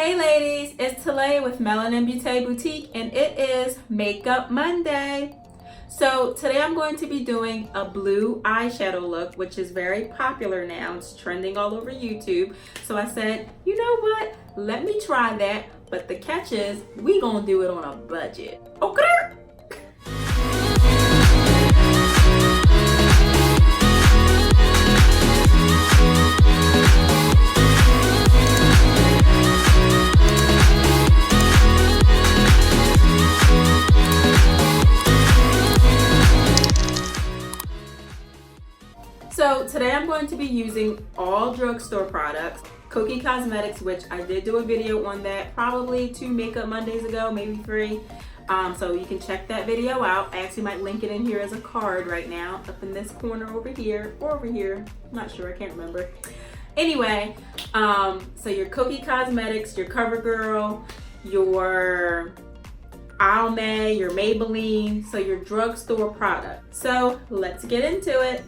Hey ladies, it's Talayia with Melanin Beaute Boutique and it is Makeup Monday. So today I'm going to be doing a blue eyeshadow look, which is very popular now. It's trending all over YouTube. So I said, you know what? Let me try that. But the catch is, we gonna do it on a budget. Okay? So today I'm going to be using all drugstore products. Cookie Cosmetics, which I did do a video on that probably 2 Makeup Mondays ago, maybe 3. So you can check that video out. I actually might link it in here as a card right now, up in this corner over here, or over here. I'm not sure, I can't remember. Anyway, so your Cookie Cosmetics, your CoverGirl, your Almay, your Maybelline, so your drugstore product. So let's get into it.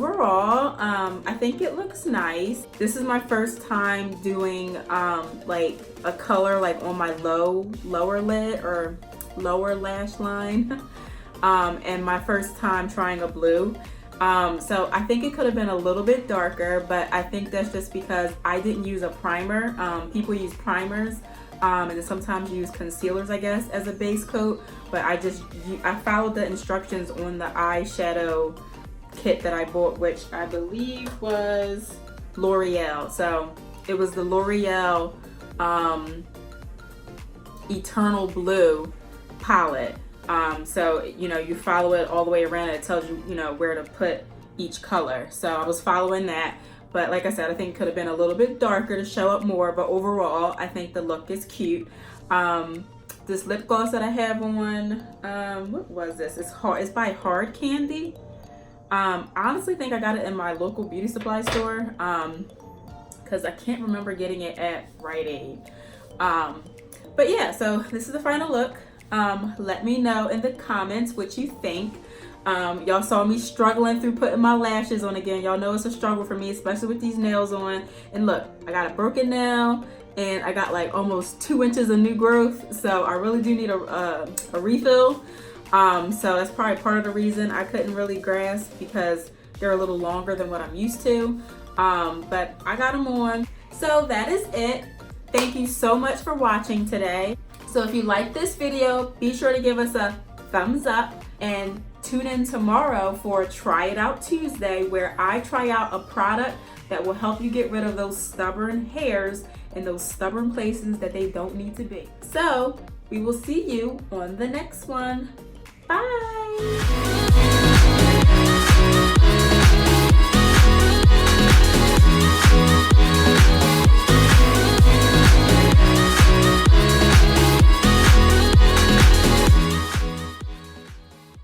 overall, I think it looks nice. This is my first time doing like a color like on my lower lid or lower lash line, and my first time trying a blue. So I think it could have been a little bit darker, but I think that's just because I didn't use a primer. People use primers, and then sometimes use concealers, I guess, as a base coat, but I followed the instructions on the eyeshadow kit that I bought, which I believe was L'Oreal. So it was the L'Oreal Eternal Blue palette. So you know, you follow it all the way around and it tells you, you know, where to put each color. So I was following that, but like I said, I think it could have been a little bit darker to show up more, but overall I think the look is cute. This lip gloss that I have on, what was this? It's by Hard Candy. I honestly think I got it in my local beauty supply store, because I can't remember getting it at Rite Aid. But yeah, so this is the final look. Let me know in the comments what you think. Y'all saw me struggling through putting my lashes on again. Y'all know it's a struggle for me, especially with these nails on. And look, I got a broken nail and I got like almost 2 inches of new growth. So I really do need a refill. So that's probably part of the reason I couldn't really grasp, because they're a little longer than what I'm used to. But I got them on. So that is it. Thank you so much for watching today. So if you like this video, be sure to give us a thumbs up and tune in tomorrow for Try It Out Tuesday, where I try out a product that will help you get rid of those stubborn hairs in those stubborn places that they don't need to be. So we will see you on the next one. Bye.